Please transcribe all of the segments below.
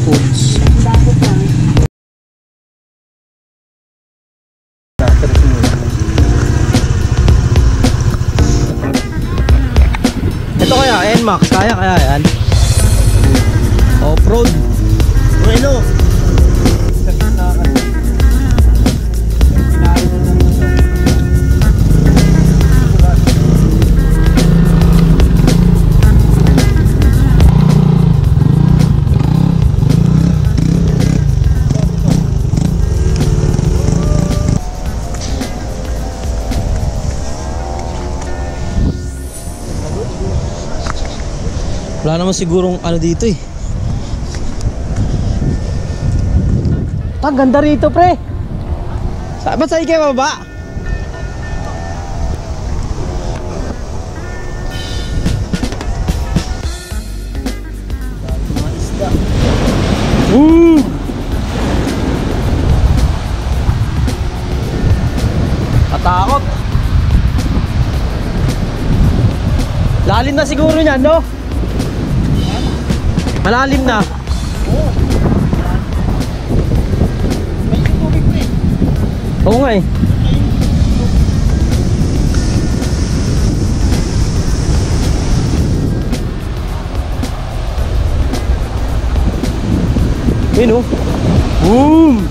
Foods. Ito kaya, NMAX, kaya yan? Off-road. Bueno. Wala naman sigurong ano dito eh. Ang ganda rito pre. Ba't sa'yo kayo baba? Katakot. Lalim na siguro niyan, no? Malalim na. Oo nga eh. Yun oh. Boom!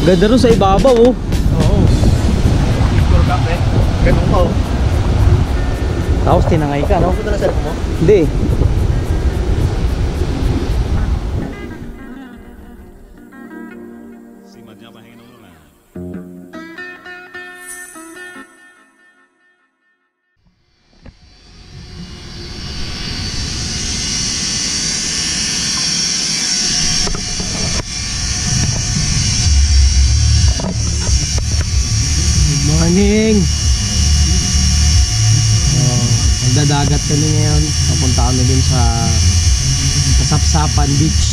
Ganda rin sa ibabaw oh. Oo. Picture ka pre. Ganun ka oh. Tapos tinangay ka no? Pupunta na cellphone mo? Hindi. Morning. Magdadagat kami ngayon. Papunta kami dun sa Sapsapan Beach.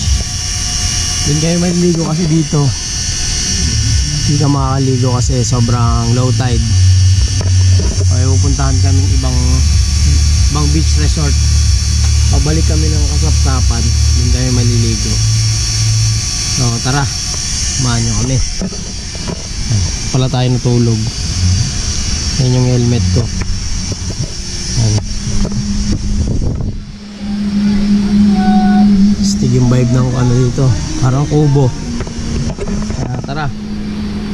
Dun kayo maliligo kasi dito. Hindi ka makakaligo kasi sobrang low tide. Kaya pupuntahan kami ibang beach resort. Pabalik kami ng Kasapsapan. Dun kayo maliligo. So tara, samahan nyo kami. Pala tayo natulog. Yan yung helmet ko. Stig yung vibe ng ano dito. Parang kubo. Kaya tara,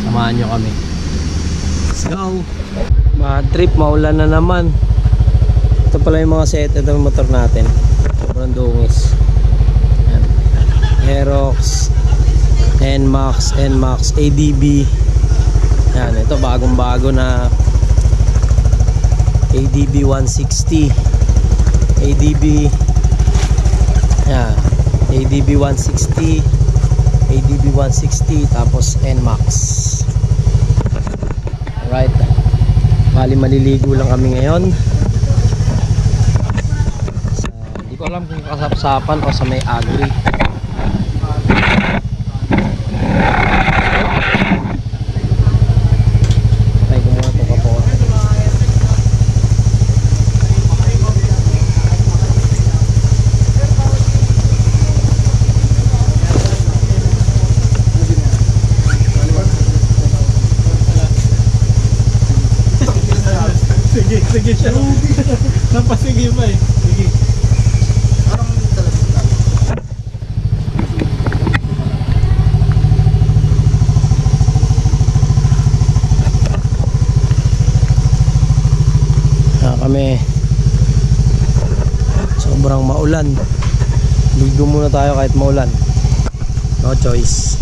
samahan nyo kami. Let's go. Bad trip, maulan na naman. Ito pala yung mga set. Ito yung motor natin. Sobrang dungis. Yan. Aerox, NMAX, ADB. Yan, ito bagong bago na ADB 160. ADB. Yan, ADB 160, ADB 160, tapos NMAX. Alright. Bali maliligo lang kami ngayon. Hindi ko alam kung Kasapsapan o sa may Agri. Sige siya. Napasige pa eh. Sige. Parang talaga. Kami sobrang maulan. Ligo muna tayo kahit maulan. No choice.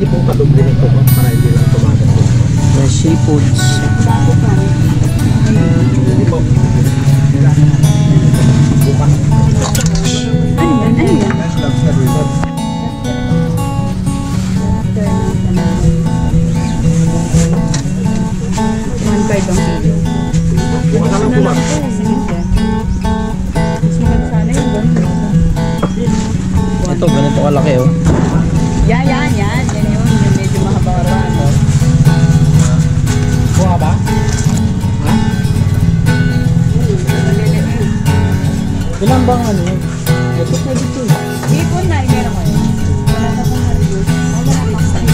Pwede po kadoble nito ba? Para hindi lang tumagat po. May seafoods. Hindi po. Bukas. Ano yan? Lobster resort. One card ang kilo. Bukas na lang bukas. Mas maganda sana yung ganun. Ito, ganito kalaki oh. Yan. Yan yun. Yung medyo mahaba-haba. Buka ba? Ha? Ilan bang ano yun? Ito pwede ito. Ipon na, meron ko yun. Wala ka pang ma-review. Wala ka pang sign.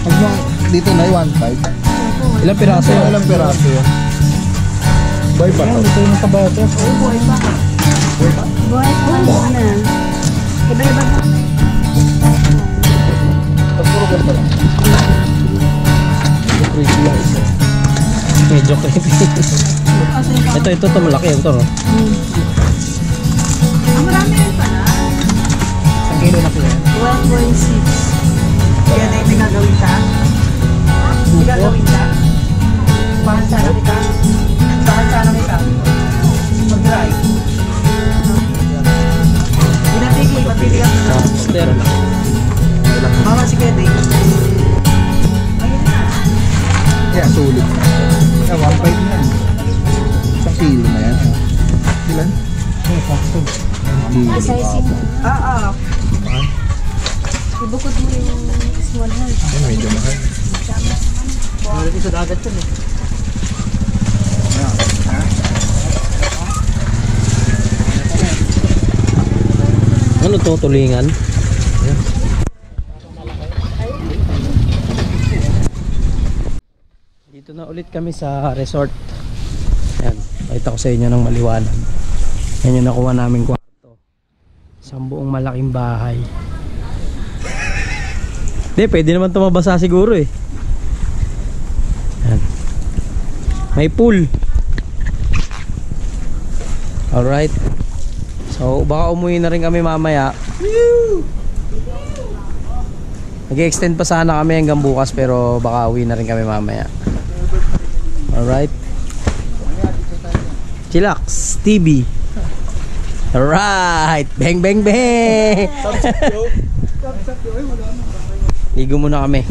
Pag mo, dito na 1.5. Ilang piraso yun? Ilang peraso yun? Boy pa to? Ito yung kabato. Oo, buhay pa. Buhay pa na. Iba-iba pa. Tapos puro ganito lang. Creepy lang isa. Medyo creepy. ito malaki ito no. Ang marami rin pala. Ang kilo na po yan. 1.6. Kaya na yung pinagawin ka? Pinagawin ka? Pahan sana kita? Pahan sana kita? Mag-drive? Pinapigil, papili ka na. Lobster. Mama, sige, Day. Ayun na. Yeah, sulit. Yeah, 1.5 na yan. Isang kilo na yan. Ilan? Kilo. Oo. Ibukod mo yung small hand. Ay, medyo mahal. Bawal sa dagat yun eh. Ano to, tulingan? Dito na ulit kami sa resort. Ayan, pakita ko sa inyo ng maliwanag. Yan yung nakuha naming kwarto. Isang buong malaking bahay. Hindi, pwede naman ito mabasa siguro eh. Ayan. May pool. Alright. So baka umuwi na rin kami mamaya. Nag-extend pa sana kami hanggang bukas, pero baka uwi na rin kami mamaya. Alright. Chillax TV. Alright. Bang bang bang. Ligo muna kami.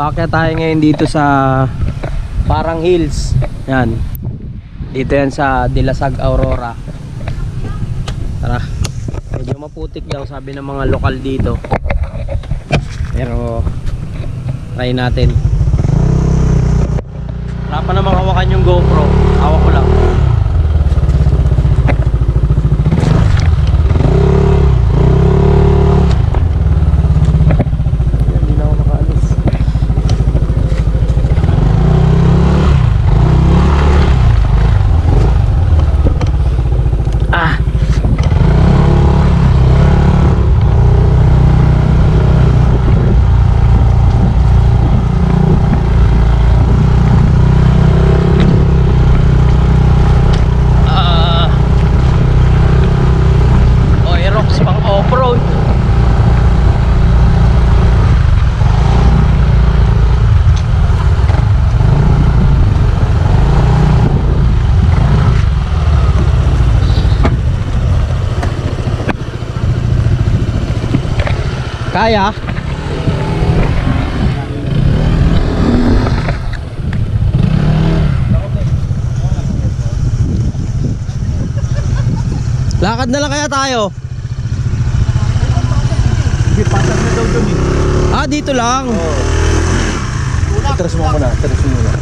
Paakyat tayo ngayon dito sa Parang Hills. Yan. Dito yan sa Dilasag, Aurora. Tara. Medyo maputik daw sabi ng mga lokal dito. Pero try natin. Wala pa namang hawakan yung GoPro. Hawak ko lang. Hindi na ako nakaalis. Ah! Kaya? Lakad na lang kaya tayo? Hindi, pasag na daw dun eh. Ah, dito lang. Atras mo muna, atras mo muna.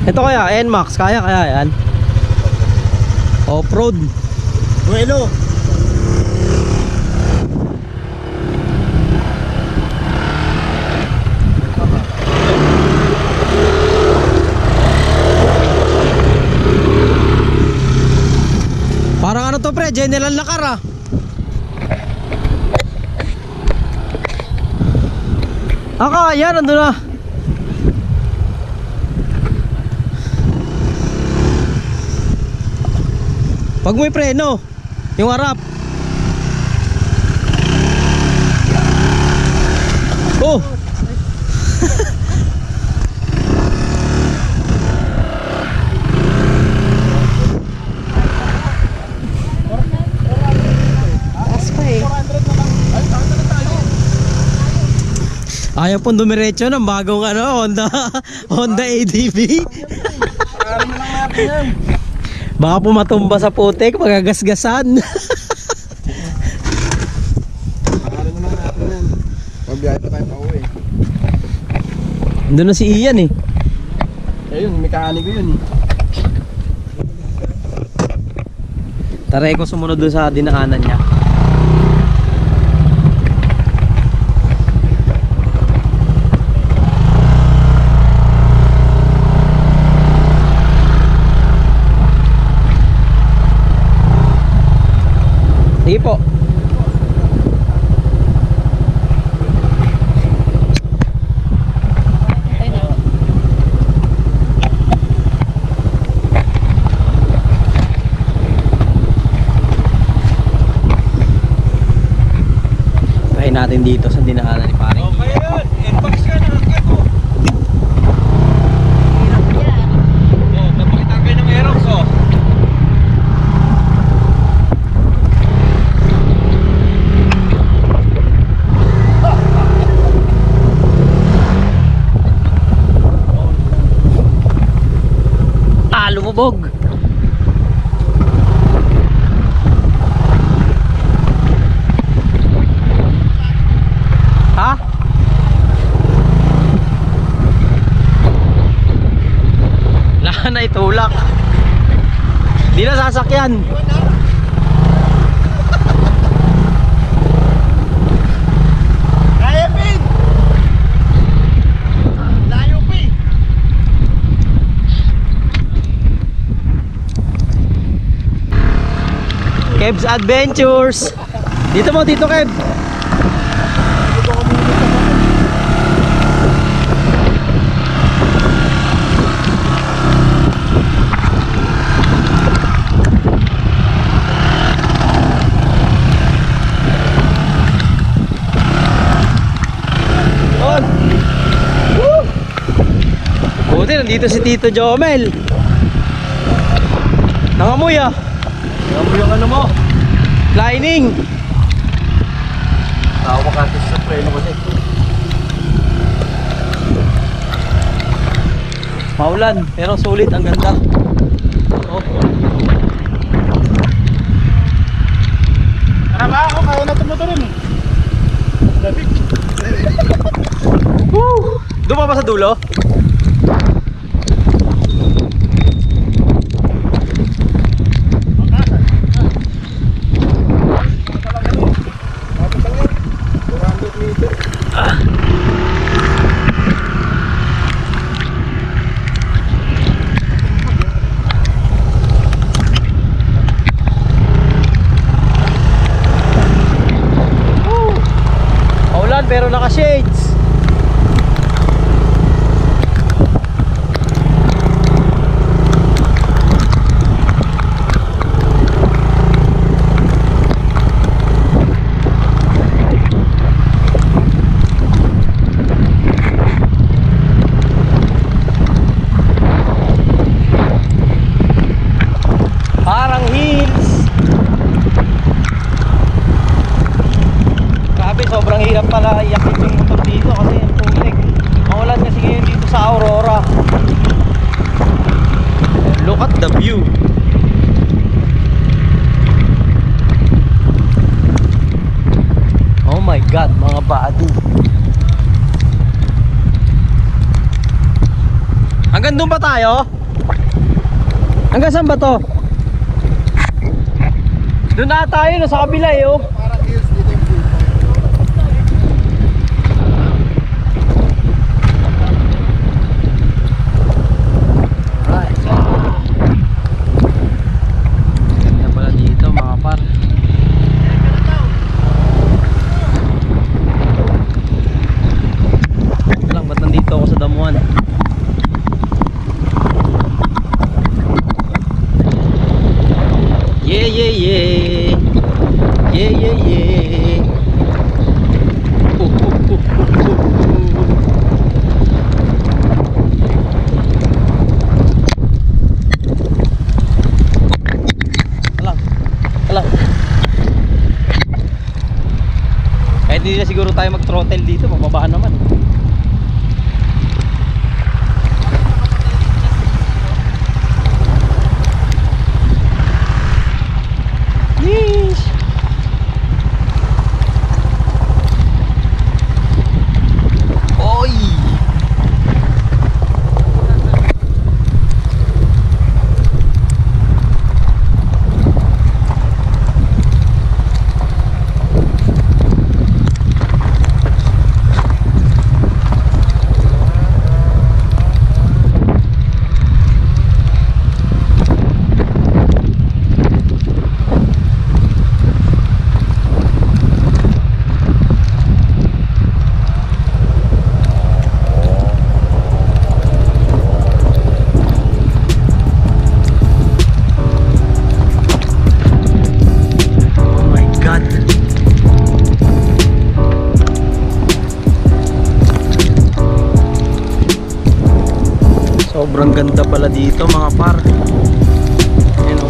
Ito kaya, NMAX, kaya yan? Off-road. Buelo! Parang ano to pre, General Lakar ah. Kaya, nandun na. Pag may preno, yung harap. Oh! Ayaw pong dumiretso ng bagong Honda ADV. Alam na lang natin yan. Baka po matumba sa putik, magagasgasan. Alam na lang natin yan. Mabiyahe pa tayo pa uwi. Doon na si Ian eh. Ayun, mekaniko yun eh. Taray ko sumunod doon sa dinaanan niya. Sige po. Bahay natin dito sa dinaanan ni pare. Okay yun, inbox ka na agad mo. Oh, napakita kayo ng Aerox oh. Lumubog. Ha? Lahat na itulak. Di na sasakyan. Kaya pin! Layo pin! Keb's Adventures. Dito mo, dito Keb. Buti nandito si Tito Jomel. Nangamoy ah. Alam mo yung ano mo? Lining. Tawa ka sa preno kasi. Maulan, pero sulit, ang ganda. Oh. Ano ba ako? Kaya na tumuto rin. Labig. Woo! Doon pa ba sa dulo? Pero naka-shades. Parang hills. Sobrang hirap pala iakit yung motor dito kasi yung tubig. Mawalan kasi ngayon dito sa Aurora. Look at the view. Oh my God, mga badu. Hanggang doon pa tayo? Hanggang saan ba to? Doon na tayo, nasa kabila eh oh. Hindi na siguro tayo mag-throttle dito, mababa naman. Yeesh. Oy. Sobrang ganda pala dito mga par. Ayan o.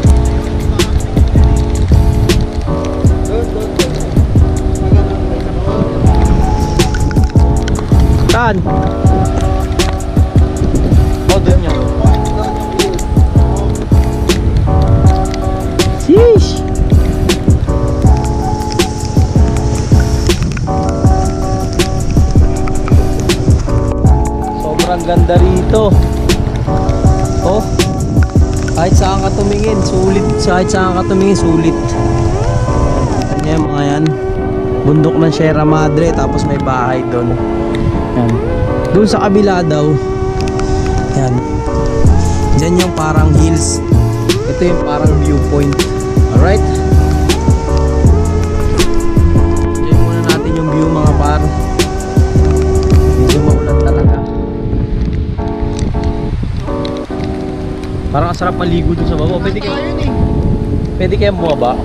Saan? Oh, doon yan. Sheesh! Sobrang ganda rito. Oh, kahit saan ka tumingin, sulit. Kahit saan ka tumingin, sulit. Yan mga yan. Bundok ng Sierra Madre, tapos may bahay doon. Yan. Doon sa kabila daw. Yan. Diyan yung parang hills. Ito yung parang viewpoint. Alright? Diyan muna natin yung view mga par. Medyo maulan talaga. Parang ang sarap maligo dun sa baba. Pwede kayong bumaba.